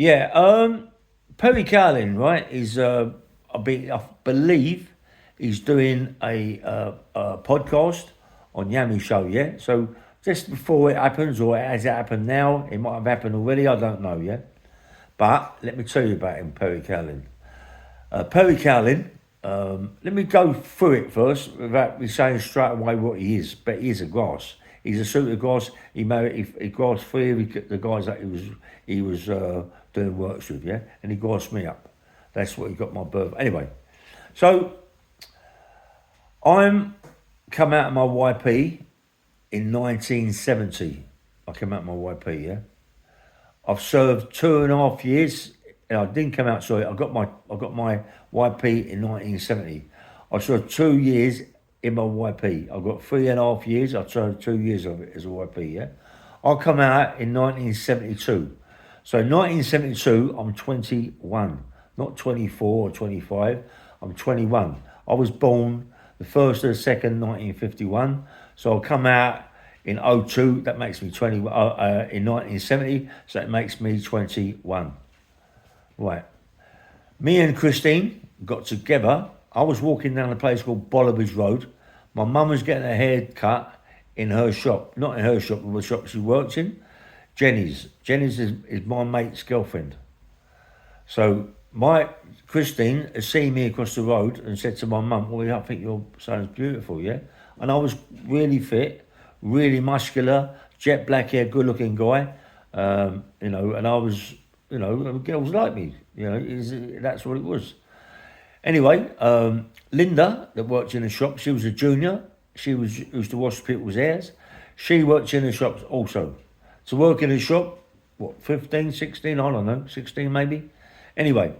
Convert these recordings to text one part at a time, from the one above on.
Yeah, Perry Cowling, right, is, I believe he's doing a podcast on Yami Show, yeah? So just before it happens, or has it happened now? It might have happened already, I don't know, yeah? But let me tell you about him, Perry Cowling. Perry Cowling, let me go through it first without me saying straight away what he is. But he is a grass. He's a suit of grass. He married, he grassed three of the guys that he was doing works with, yeah, and he grassed me up. That's what he got my birth. Anyway, so I'm come out of my YP in 1970. I came out of my YP, yeah. I've served 2.5 years. And I didn't come out. Sorry, I got my YP in 1970. I served 2 years in my YP. I got 3.5 years. I served 2 years of it as a YP. Yeah, I come out in 1972. So in 1972, I'm 21, not 24 or 25. I'm 21. I was born the first of the second, 1951. So I come out in '02. That makes me 20. In 1970, so that makes me 21. Right. Me and Christine got together. I was walking down a place called Bolliver's Road. My mum was getting a haircut in her shop. Not in her shop, but the shop she works in. Jenny's. Jenny's is my mate's girlfriend. So my Christine has seen me across the road and said to my mum, "Well, I think your son's beautiful, yeah." And I was really fit, really muscular, jet black hair, good looking guy. And I was, girls like me. That's what it was. Anyway, Linda that worked in the shop, she was a junior. She used to wash people's hairs. She worked in the shops also. To work in a shop, what, 15, 16, I don't know, 16 maybe. Anyway,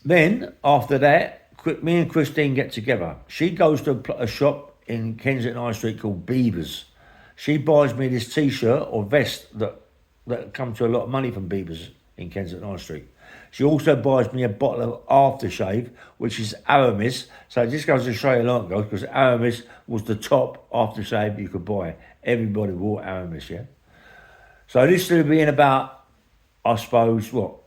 then after that, me and Christine get together. She goes to a shop in Kensington High Street called Beavers. She buys me this T-shirt or vest that come to a lot of money from Beavers in Kensington High Street. She also buys me a bottle of aftershave, which is Aramis. So it just goes to show you long ago, because Aramis was the top aftershave you could buy. Everybody wore Aramis, yeah? So this would be in about, I suppose, oh,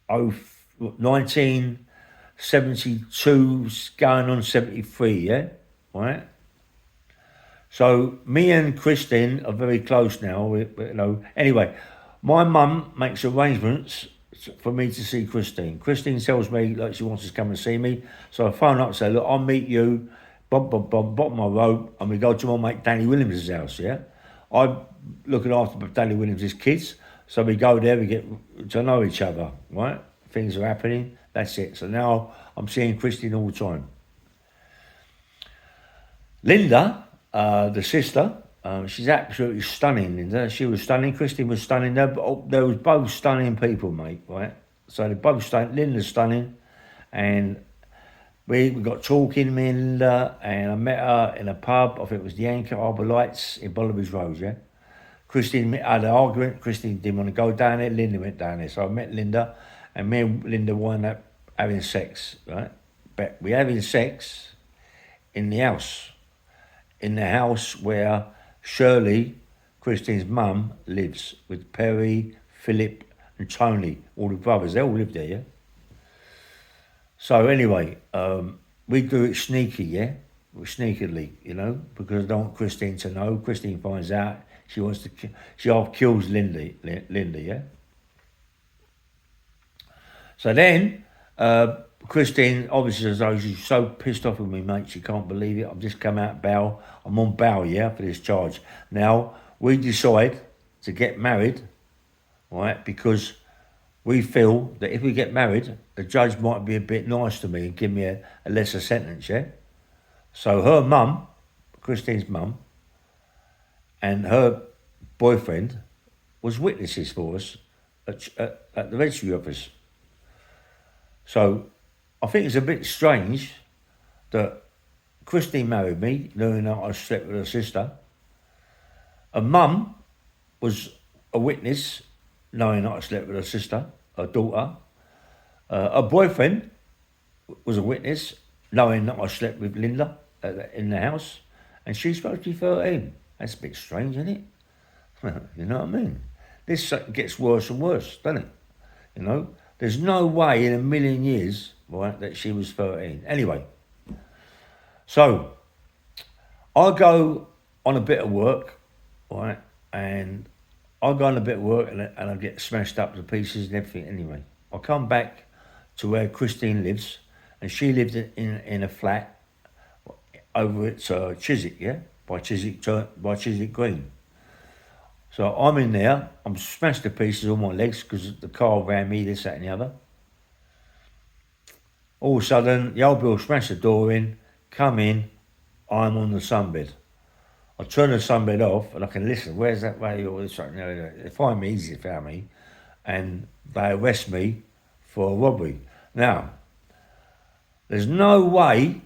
1972, going on 73, yeah? Right? So me and Christine are very close now. Anyway, my mum makes arrangements for me to see Christine. Christine tells me like she wants to come and see me. So I phone up and say, "Look, I'll meet you, bottom of my road, and we go to my mate Danny Williams' house, yeah? I'm looking after Danny Williams' kids. So we go there, we get to know each other, right? Things are happening. That's it. So now I'm seeing Christine all the time. Linda, the sister, she's absolutely stunning, Linda. She was stunning. Christine was stunning. They was both stunning people, mate, right? So they're both stunning. Linda's stunning. And we got talking, me and Linda, and I met her in a pub. I think it was the Anchor Harbour Lights in Bolliver's Road, yeah? Christine had an argument. Christine didn't want to go down there. Linda went down there. So I met Linda, and me and Linda wound up having sex, right? But we're having sex in the house. In the house where Shirley, Christine's mum, lives with Perry, Philip, and Tony, all the brothers. They all live there, yeah? So anyway, we do it sneaky, yeah? Sneakily, because I don't want Christine to know. Christine finds out. She half kills Linda, yeah? So then, Christine, obviously, as though she's so pissed off with me, mate, she can't believe it. I've just come out bail. I'm on bail, yeah, for this charge. Now, we decide to get married, right, because we feel that if we get married, the judge might be a bit nice to me and give me a lesser sentence, yeah? So her mum, Christine's mum, and her boyfriend was witnesses for us at the registry office. So I think it's a bit strange that Christine married me, knowing that I slept with her sister. Her mum was a witness, knowing that I slept with her sister, her daughter. Her boyfriend was a witness, knowing that I slept with Linda in the house. And she's supposed to be 13. That's a bit strange, isn't it? You know what I mean? This gets worse and worse, doesn't it? You know, there's no way in a million years, right, that she was 13. Anyway, so I go on a bit of work, right, and I go on a bit of work and I get smashed up to pieces and everything. Anyway, I come back to where Christine lives, and she lived in a flat over at Chiswick, yeah, by Chiswick Green. So I'm in there. I'm smashed to pieces on my legs because the car ran me, this, that, and the other. All of a sudden, the old Bill smashed the door in, come in, I'm on the sunbed. I turn the sunbed off and I can listen. Where's that radio? This, that, and the other. They find me easy, found me, and they arrest me for a robbery. Now, there's no way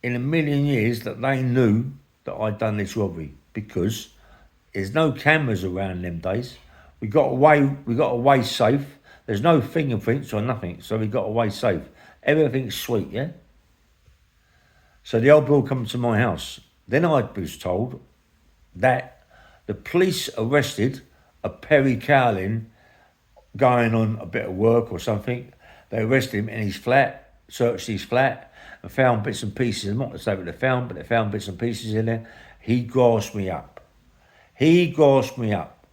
in a million years that they knew that I'd done this robbery because there's no cameras around them days. We got away safe. There's no fingerprints or nothing, so we got away safe. Everything's sweet, yeah? So the old bill come to my house. Then I was told that the police arrested a Perry Cowling going on a bit of work or something. They arrested him in his flat, searched his flat, and found bits and pieces. I'm not to say what they found, but they found bits and pieces in there. He grasped me up. He grasped me up.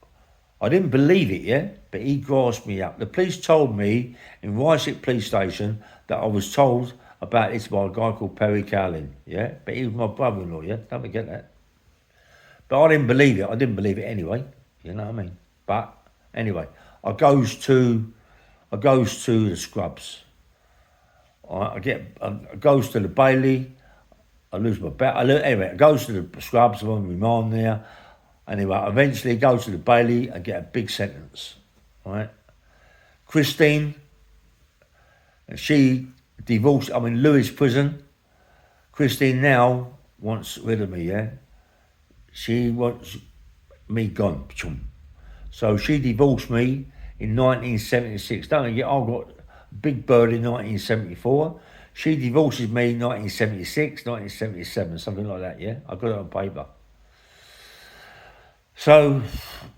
I didn't believe it, yeah? But he grasped me up. The police told me in Wycett Police Station that I was told about this by a guy called Perry Cowling, yeah? But he was my brother-in-law, yeah? Don't forget that. But I didn't believe it. I didn't believe it anyway. You know what I mean? But anyway, I goes to the scrubs. I goes to the Bailey. I lose my bet. Anyway, I goes to the scrubs. I'm on remand there. Anyway, I eventually go to the Bailey and get a big sentence. Right? Christine, she divorced. I'm in Lewis prison. Christine now wants rid of me. Yeah, she wants me gone. So she divorced me in 1976. Don't forget, I got Big Bird in 1974. She divorces me in 1976, 1977, something like that, yeah? I got it on paper. So,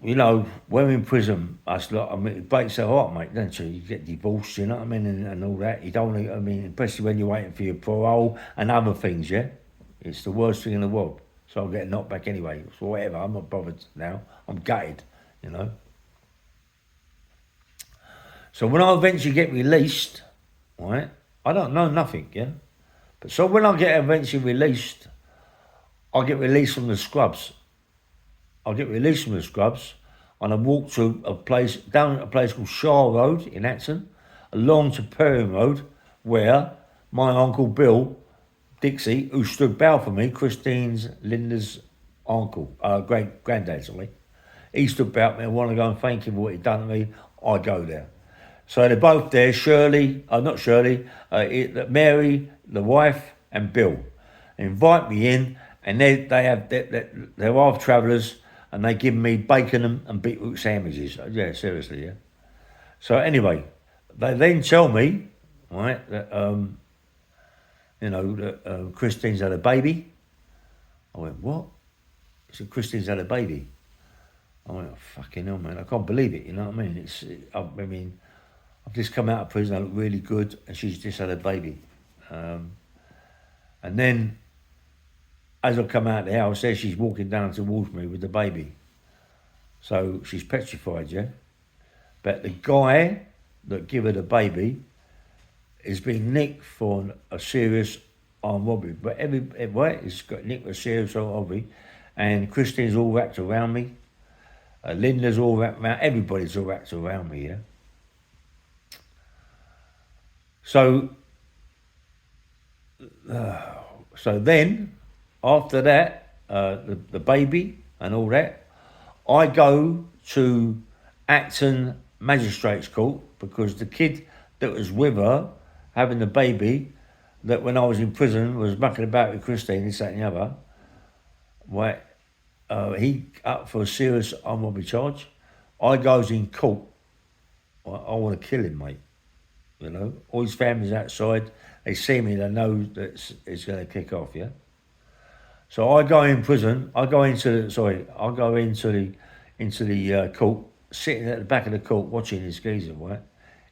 you know, when we're in prison, it breaks her heart, mate, don't you? You get divorced, you know what I mean, and all that. You don't want to, I mean, especially when you're waiting for your parole and other things, yeah? It's the worst thing in the world. So I'll get knocked back anyway. So whatever, I'm not bothered now. I'm gutted, you know? So when I eventually get released, right, I don't know nothing, yeah? But so when I get eventually released, I get released from the scrubs. And I walk to down a place called Shah Road in Acton, along to Perham Road, where my Uncle Bill Dixie, who stood bail for me, Linda's uncle, granddad, sorry, he stood bail for me. I want to go and thank him for what he'd done to me. I go there. So they're both there, Mary, the wife, and Bill. They invite me in, and they're half travellers, and they give me bacon and beetroot sandwiches. Yeah, seriously, yeah. So anyway, they then tell me, right, that, Christine's had a baby. I went, what? He said, Christine's had a baby. I went, oh, fucking hell, man, I can't believe it, you know what I mean? I've just come out of prison, I look really good, and she's just had a baby. And then, as I come out of the house, there she's walking down towards me with the baby. So she's petrified, yeah? But the guy that gave her the baby has been nicked for a serious armed robbery. But he's got nicked for a serious armed robbery, and Christine's all wrapped around me. Linda's all wrapped around, everybody's all wrapped around me, yeah? So then, after that, the baby and all that, I go to Acton Magistrates Court because the kid that was with her, having the baby, that when I was in prison was mucking about with Christine, this, that and the other, he up for a serious armed robbery charge. I goes in court. I want to kill him, mate. You know, all his family's outside. They see me, they know that it's going to kick off, yeah? So I go in prison. I go into the court, sitting at the back of the court watching this geezer, right?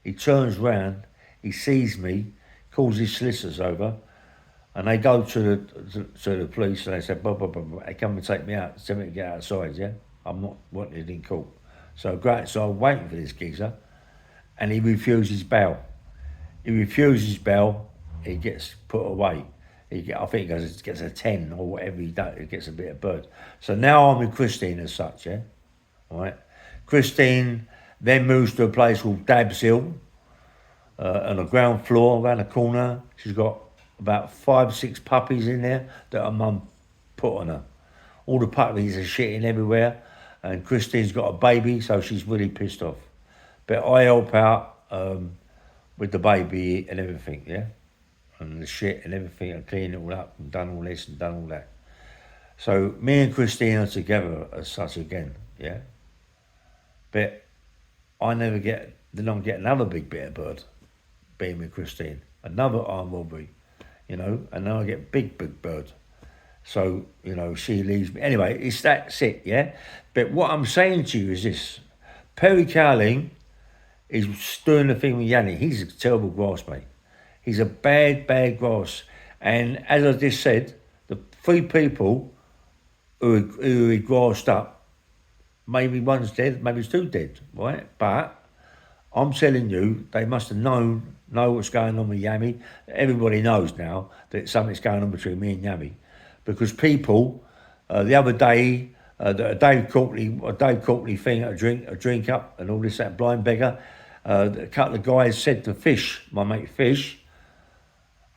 He turns round, he sees me, calls his solicitors over, and they go to the police and they say, they come and take me out, tell me to get outside, yeah? I'm not wanted in court. So I go outside waiting for this geezer, and he refuses bail. He refuses bail, he gets put away. I think he gets a 10 or whatever he does, he gets a bit of bird. So now I'm with Christine as such, yeah? Right? Christine then moves to a place called Dabbs Hill, on the ground floor, around the corner. She's got about 5-6 puppies in there that her mum put on her. All the puppies are shitting everywhere, and Christine's got a baby, so she's really pissed off. But I help out with the baby and everything, yeah? And the shit and everything, and clean it all up, and done all this and done all that. So me and Christine are together as such again, yeah? But I never get, then I get another big bit of bird, being with Christine. Another armed robbery, you know, and then I get big bird. So, you know, she leaves me. Anyway, that's it, yeah? But what I'm saying to you is this. Perry Cowling is doing the thing with Yanni. He's a terrible grass, mate. He's a bad grass. And as I just said, the 3 people who he grassed up, maybe one's dead, maybe it's 2 dead, right? But I'm telling you, they must have know what's going on with Yami. Everybody knows now that something's going on between me and Yami. Because people, the other day, a Dave Courtney thing, a drink up and all this, that blind beggar, a couple of guys said to Fish, my mate Fish,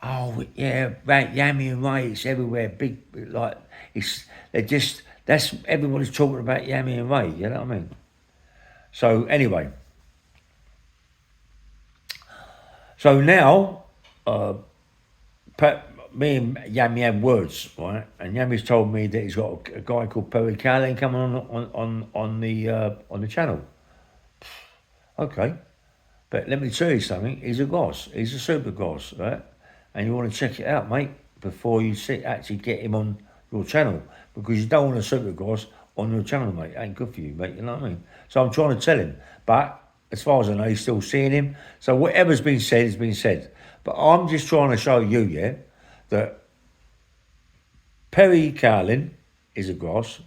oh yeah, right, Yami and Ray, it's everywhere, big, like, that's, everybody's talking about Yami and Ray, you know what I mean? So anyway, so now, me and Yami had words, right? And Yami's told me that he's got a guy called Perry Cowling coming on the channel. Okay, but let me tell you something. He's a goss. He's a super goss, right? And you want to check it out, mate, before you actually get him on your channel, because you don't want a super goss on your channel, mate. It ain't good for you, mate. You know what I mean? So I'm trying to tell him, but as far as I know, he's still seeing him. So whatever's been said has been said. But I'm just trying to show you, yeah, that Perry Cowling is a gross.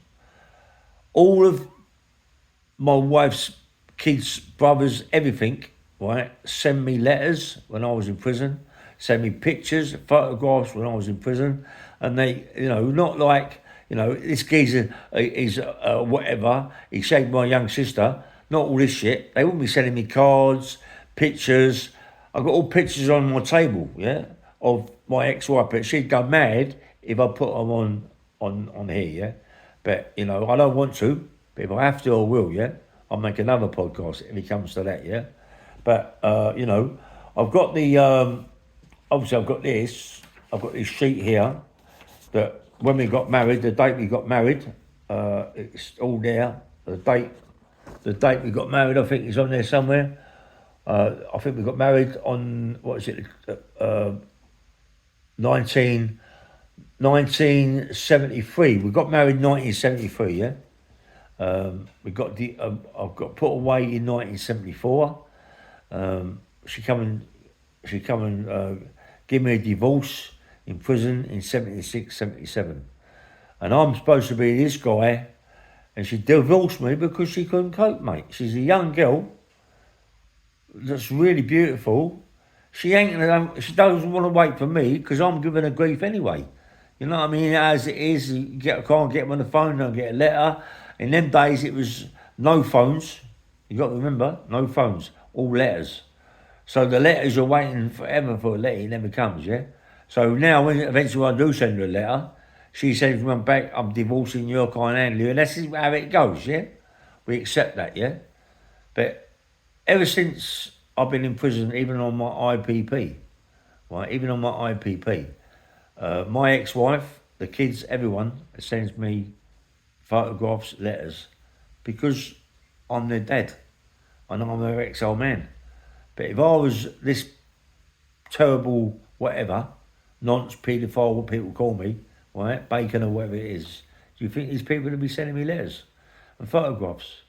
All of my wife's kids, brothers, everything, right, send me letters when I was in prison, send me pictures, photographs when I was in prison, and they, you know, not like, you know, this geezer is whatever, he saved my young sister, not all this shit. They wouldn't be sending me cards, pictures. I've got all pictures on my table, yeah, of my ex-wife, but she'd go mad if I put them on here, yeah. But, you know, I don't want to, but if I have to, I will, yeah. I'll make another podcast if it comes to that, yeah. But, you know, I've got the, obviously I've got this sheet here that when we got married, the date we got married, it's all there. The date we got married, I think is on there somewhere. I think we got married on, 1973. We got married in 1973, yeah. I've got put away in 1974. She come and give me a divorce in prison in 76, 77. And I'm supposed to be this guy, and she divorced me because she couldn't cope, mate. She's a young girl that's really beautiful. She doesn't want to wait for me because I'm giving her grief anyway. You know what I mean? As it is, I can't get them on the phone, don't get a letter. In them days, it was no phones. You got to remember, no phones, all letters. So the letters are waiting forever for a letter, it never comes, yeah? So now, when eventually I do send her a letter, she sends me back, I'm divorcing you, I can't handle you, and that's how it goes, yeah? We accept that, yeah? But ever since I've been in prison, even on my IPP, right? Even on my IPP, my ex-wife, the kids, everyone sends me photographs, letters, because I'm their dad, and I'm their ex-old man. But if I was this terrible whatever, nonce, paedophile, what people call me, right, bacon or whatever it is, do you think these people would be sending me letters and photographs?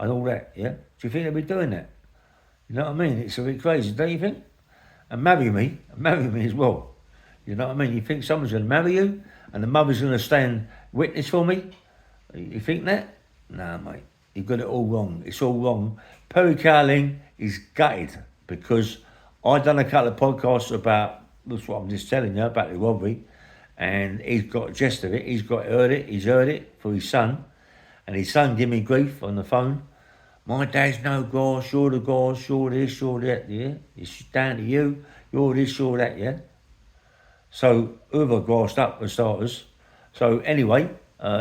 and all that, yeah? Do you think they'll be doing that? You know what I mean? It's a bit crazy, don't you think? And marry me as well. You know what I mean? You think someone's going to marry you and the mother's going to stand witness for me? You think that? Nah, mate. You've got it all wrong. It's all wrong. Perry Cowling is gutted because I've done a couple of podcasts about, that's what I'm just telling you, about the robbery, and he's got a gist of it. He's heard it for his son, and his son gave me grief on the phone. My dad's no gosh, you're the gosh, you're this, you're that, yeah? It's down to you, you're this, you're that, yeah? So whoever grassed up for starters. So anyway,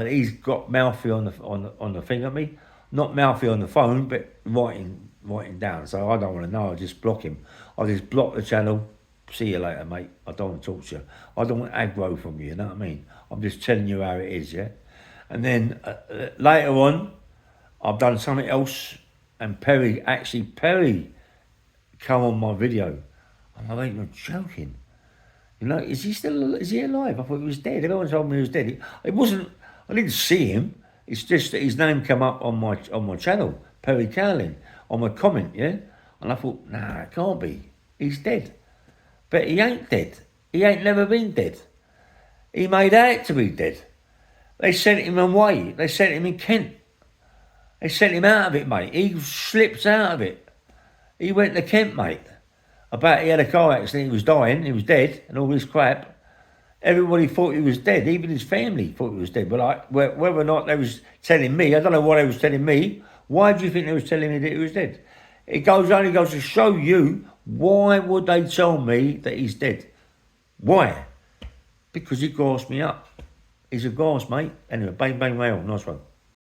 he's got mouthy on the thing at me. Not mouthy on the phone, but writing down. So I don't want to know, I just block him. I just block the channel. See you later, mate. I don't want to talk to you. I don't want aggro from you, you know what I mean? I'm just telling you how it is, yeah? And then later on, I've done something else, and Perry come on my video. I'm like, you're joking. You know, is he alive? I thought he was dead. Everyone told me he was dead. It wasn't, I didn't see him. It's just that his name came up on my channel, Perry Cowling, on my comment, yeah? And I thought, nah, it can't be. He's dead. But he ain't dead. He ain't never been dead. He made out to be dead. They sent him away. They sent him in Kent. They sent him out of it, mate. He slipped out of it. He went to Kent, mate. About he had a car accident, he was dying, he was dead, and all this crap. Everybody thought he was dead. Even his family thought he was dead. But like, whether or not they was telling me, I don't know what they was telling me. Why do you think they was telling me that he was dead? It only goes to show you, why would they tell me that he's dead? Why? Because he gassed me up. He's a gas, mate. Anyway, bang, bang, mail. Nice one.